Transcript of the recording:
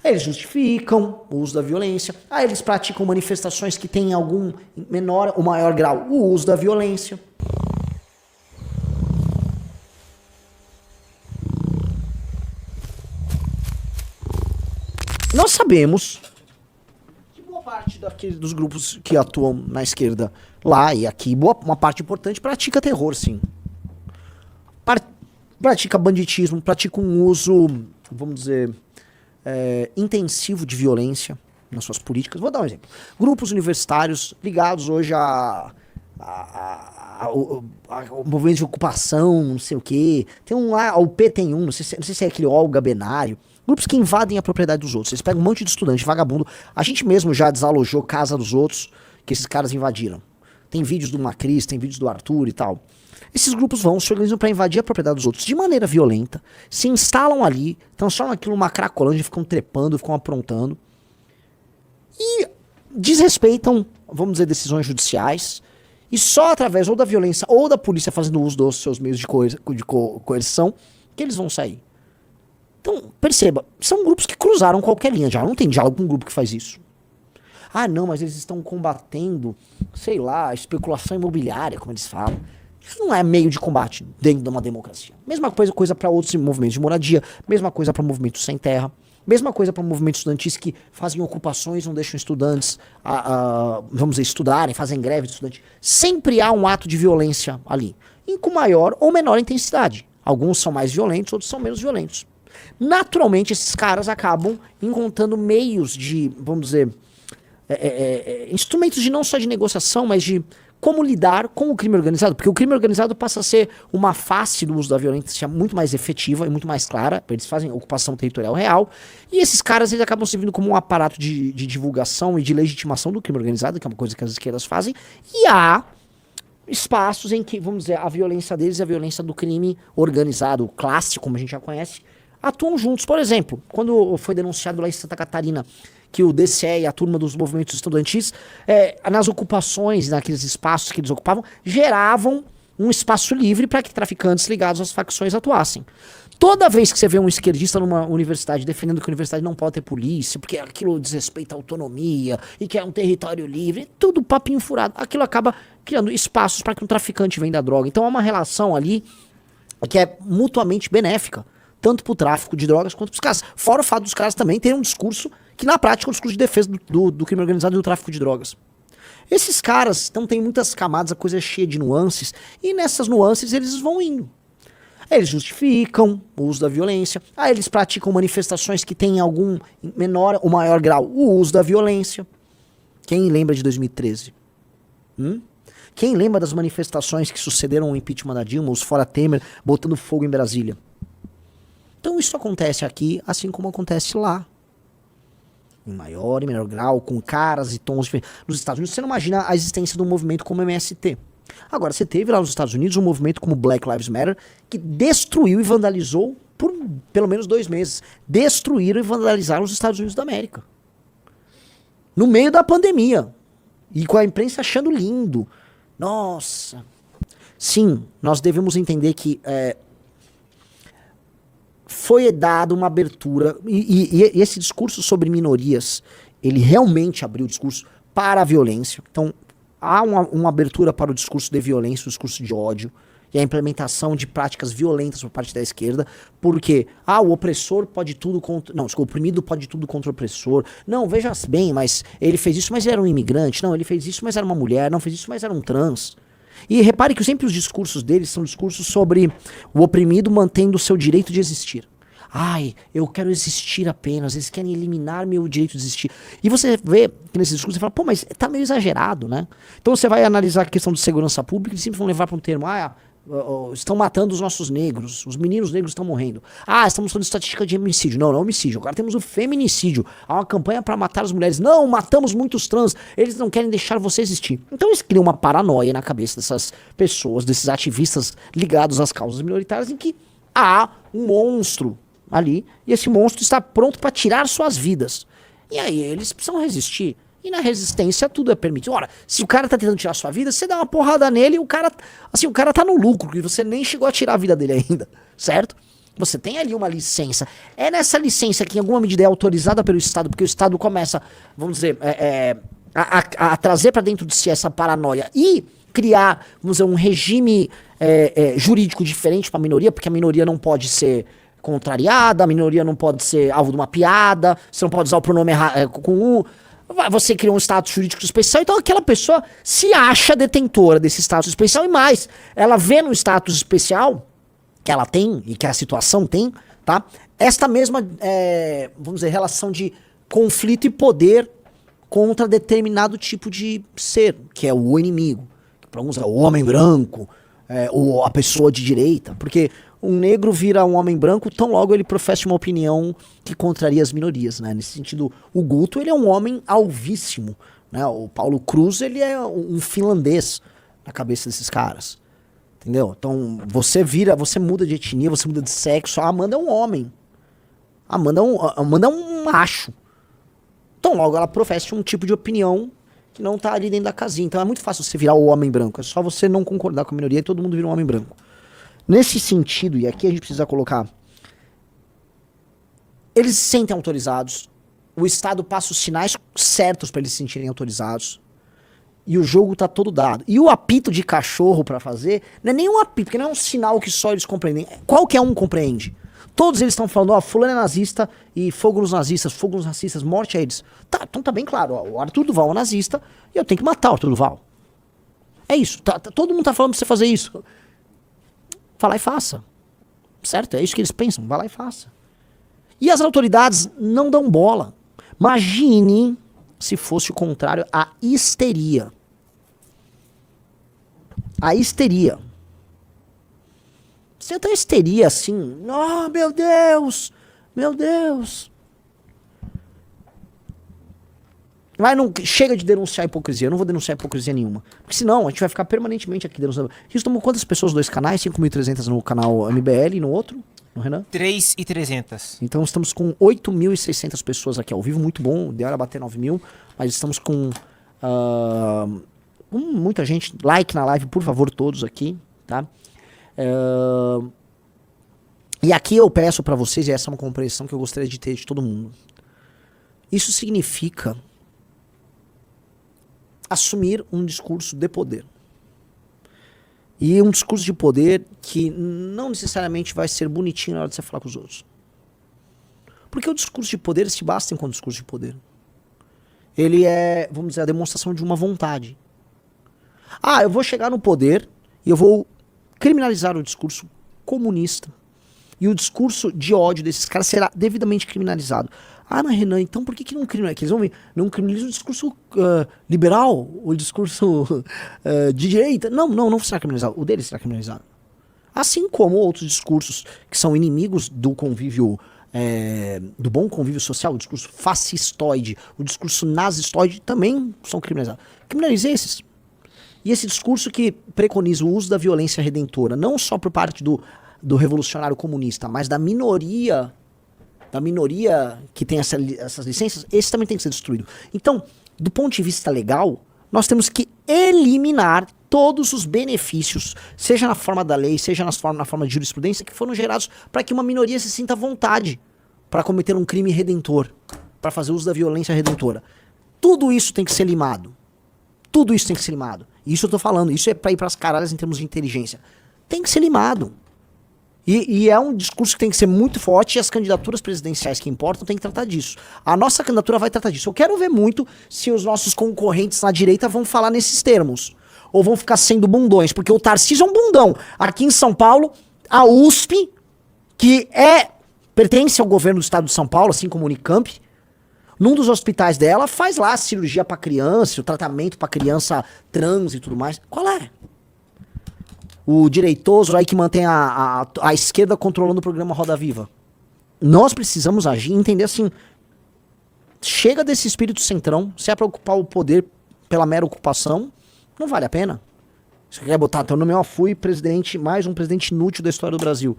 Aí eles justificam o uso da violência. Aí eles praticam manifestações que têm algum menor ou maior grau o uso da violência. Nós sabemos que boa parte dos grupos que atuam na esquerda lá e aqui, uma parte importante pratica terror, sim. Pratica banditismo, pratica um uso, vamos dizer, intensivo de violência nas suas políticas. Vou dar um exemplo. Grupos universitários ligados hoje ao movimento de ocupação, não sei o quê. Tem um lá, o P tem um, não sei se é aquele Olga Benário. Grupos que invadem a propriedade dos outros. Eles pegam um monte de estudante, vagabundo. A gente mesmo já desalojou casa dos outros que esses caras invadiram. Tem vídeos do Macris, tem vídeos do Arthur e tal. Esses grupos se organizam para invadir a propriedade dos outros de maneira violenta, se instalam ali, transformam aquilo numa cracolândia, ficam trepando, ficam aprontando e desrespeitam, vamos dizer, decisões judiciais, e só através ou da violência ou da polícia fazendo uso dos seus meios de coerção que eles vão sair. Então, perceba, são grupos que cruzaram qualquer linha já, não tem diálogo com um grupo que faz isso. Ah, não, mas eles estão combatendo, sei lá, a especulação imobiliária, como eles falam. Isso não é meio de combate dentro de uma democracia. Mesma coisa para outros movimentos de moradia, mesma coisa para movimentos sem terra, mesma coisa para movimentos estudantis que fazem ocupações, não deixam estudantes, vamos dizer, estudarem, fazem greve de estudante. Sempre há um ato de violência ali, e com maior ou menor intensidade. Alguns são mais violentos, outros são menos violentos. Naturalmente, esses caras acabam encontrando meios de, vamos dizer, instrumentos de não só de negociação, mas de como lidar com o crime organizado, porque o crime organizado passa a ser uma face do uso da violência muito mais efetiva e muito mais clara. Eles fazem ocupação territorial real, e esses caras eles acabam servindo como um aparato de divulgação e de legitimação do crime organizado, que é uma coisa que as esquerdas fazem, e há espaços em que, vamos dizer, a violência deles e a violência do crime organizado, clássico, como a gente já conhece, atuam juntos. Por exemplo, quando foi denunciado lá em Santa Catarina que o DCE e a turma dos movimentos estudantis, nas ocupações, naqueles espaços que eles ocupavam, geravam um espaço livre para que traficantes ligados às facções atuassem. Toda vez que você vê um esquerdista numa universidade defendendo que a universidade não pode ter polícia, porque aquilo desrespeita a autonomia e que é um território livre, tudo papinho furado. Aquilo acaba criando espaços para que um traficante venda droga. Então há uma relação ali que é mutuamente benéfica, tanto para o tráfico de drogas quanto para os caras. Fora o fato dos caras também terem um discurso que na prática é um discurso de defesa do crime organizado e do tráfico de drogas. Esses caras então tem muitas camadas, a coisa é cheia de nuances, e nessas nuances eles vão indo. Eles justificam o uso da violência, aí eles praticam manifestações que têm algum menor ou maior grau o uso da violência. Quem lembra de 2013? Quem lembra das manifestações que sucederam ao impeachment da Dilma, os fora Temer, botando fogo em Brasília? Então isso acontece aqui, assim como acontece lá. Em maior e menor grau, com caras e tons diferentes. Nos Estados Unidos, você não imagina a existência de um movimento como o MST. Agora, você teve lá nos Estados Unidos um movimento como Black Lives Matter, que destruiu e vandalizou por pelo menos 2 meses. Destruíram e vandalizaram os Estados Unidos da América. No meio da pandemia. E com a imprensa achando lindo. Nossa. Sim, nós devemos entender que foi dada uma abertura, e esse discurso sobre minorias, ele realmente abriu o discurso para a violência. Então, há uma abertura para o discurso de violência, o discurso de ódio, e a implementação de práticas violentas por parte da esquerda, porque, o opressor pode tudo contra... Não, o oprimido pode tudo contra o opressor. Não, veja bem, mas ele fez isso, mas ele era um imigrante. Não, ele fez isso, mas era uma mulher. Não, fez isso, mas era um trans. E repare que sempre os discursos deles são discursos sobre o oprimido mantendo o seu direito de existir. Ai, eu quero existir apenas, eles querem eliminar meu direito de existir. E você vê que nesse discurso, você fala, pô, mas tá meio exagerado, né? Então você vai analisar a questão de segurança pública e sempre vão levar para um termo, estão matando os nossos negros, os meninos negros estão morrendo. Estamos falando de estatística de homicídio. Não, não é homicídio. Agora temos o feminicídio. Há uma campanha para matar as mulheres. Não, matamos muitos trans. Eles não querem deixar você existir. Então eles criam uma paranoia na cabeça dessas pessoas, desses ativistas ligados às causas minoritárias, em que há um monstro ali, e esse monstro está pronto para tirar suas vidas. E aí eles precisam resistir. E na resistência tudo é permitido. Ora, se o cara tá tentando tirar sua vida, você dá uma porrada nele e o cara tá no lucro, e você nem chegou a tirar a vida dele ainda, certo? Você tem ali uma licença. É nessa licença que em alguma medida é autorizada pelo Estado, porque o Estado começa, vamos dizer, a trazer para dentro de si essa paranoia e criar, vamos dizer, um regime jurídico diferente para a minoria, porque a minoria não pode ser contrariada, a minoria não pode ser alvo de uma piada, você não pode usar o pronome com o... Você cria um status jurídico especial, então aquela pessoa se acha detentora desse status especial e mais, ela vê no status especial que ela tem e que a situação tem, tá? Esta mesma, vamos dizer, relação de conflito e poder contra determinado tipo de ser, que é o inimigo, que para alguns é o homem branco, ou a pessoa de direita, porque um negro vira um homem branco tão logo ele professa uma opinião que contraria as minorias, né? Nesse sentido, o Guto, ele é um homem alvíssimo, né? O Paulo Cruz, ele é um finlandês na cabeça desses caras, entendeu? Então, você muda de etnia, você muda de sexo, a Amanda é um homem, a Amanda é um macho, então logo ela professa um tipo de opinião que não tá ali dentro da casinha, então é muito fácil você virar o homem branco, é só você não concordar com a minoria e todo mundo vira um homem branco. Nesse sentido, e aqui a gente precisa colocar, eles se sentem autorizados, o Estado passa os sinais certos para eles se sentirem autorizados, e o jogo tá todo dado. E o apito de cachorro para fazer, não é nem um apito, porque não é um sinal que só eles compreendem. Qualquer um compreende. Todos eles estão falando, fulano é nazista, e fogo nos nazistas, fogo nos racistas, morte a eles. Tá, então tá bem claro, o Arthur Duval é um nazista, e eu tenho que matar o Arthur Duval. É isso, todo mundo tá falando pra você fazer isso. Vá lá e faça. Certo? É isso que eles pensam. Vá lá e faça. E as autoridades não dão bola. Imagine se fosse o contrário, a histeria. A histeria. Você tem histeria assim. Oh, meu Deus! Meu Deus! Mas não chega de denunciar a hipocrisia. Eu não vou denunciar hipocrisia nenhuma. Porque senão a gente vai ficar permanentemente aqui denunciando. A gente tomou quantas pessoas? 2 canais? 5.300 no canal MBL e no outro? No Renan? 3.300. Então estamos com 8.600 pessoas aqui ao vivo. Muito bom. Deu hora bater 9.000. Mas estamos com muita gente. Like na live, por favor, todos aqui. Tá? E aqui eu peço pra vocês, e essa é uma compreensão que eu gostaria de ter de todo mundo. Isso significa assumir um discurso de poder. E um discurso de poder que não necessariamente vai ser bonitinho na hora de você falar com os outros. Porque o discurso de poder se basta enquanto discurso de poder. Ele é, vamos dizer, a demonstração de uma vontade. Eu vou chegar no poder e eu vou criminalizar o discurso comunista. E o discurso de ódio desses caras será devidamente criminalizado. Mas Renan, então por que não criminalizam? Que eles vão ver, não criminalizam o discurso liberal, o discurso de direita. Não será criminalizado. O deles será criminalizado. Assim como outros discursos que são inimigos do convívio, do bom convívio social, o discurso fascistoide, o discurso nazistoide também são criminalizados. Criminalize esses. E esse discurso que preconiza o uso da violência redentora, não só por parte do revolucionário comunista, mas da minoria que tem essas licenças, esse também tem que ser destruído. Então, do ponto de vista legal, nós temos que eliminar todos os benefícios, seja na forma da lei, seja na forma de jurisprudência, que foram gerados para que uma minoria se sinta à vontade para cometer um crime redentor, para fazer uso da violência redentora. Tudo isso tem que ser limado. Tudo isso tem que ser limado. Isso eu tô falando, isso é para ir para as caralhas em termos de inteligência. Tem que ser limado. E é um discurso que tem que ser muito forte, e as candidaturas presidenciais que importam tem que tratar disso. A nossa candidatura vai tratar disso. Eu quero ver muito se os nossos concorrentes na direita vão falar nesses termos. Ou vão ficar sendo bundões, porque o Tarcísio é um bundão. Aqui em São Paulo, a USP, que pertence ao governo do estado de São Paulo, assim como o Unicamp, num dos hospitais dela, faz lá a cirurgia pra criança, o tratamento pra criança trans e tudo mais. Qual é? O direitoso aí que mantém a esquerda controlando o programa Roda Viva. Nós precisamos agir e entender assim, chega desse espírito centrão, se é pra ocupar o poder pela mera ocupação, não vale a pena. Você quer botar teu nome, fui presidente, mais um presidente inútil da história do Brasil.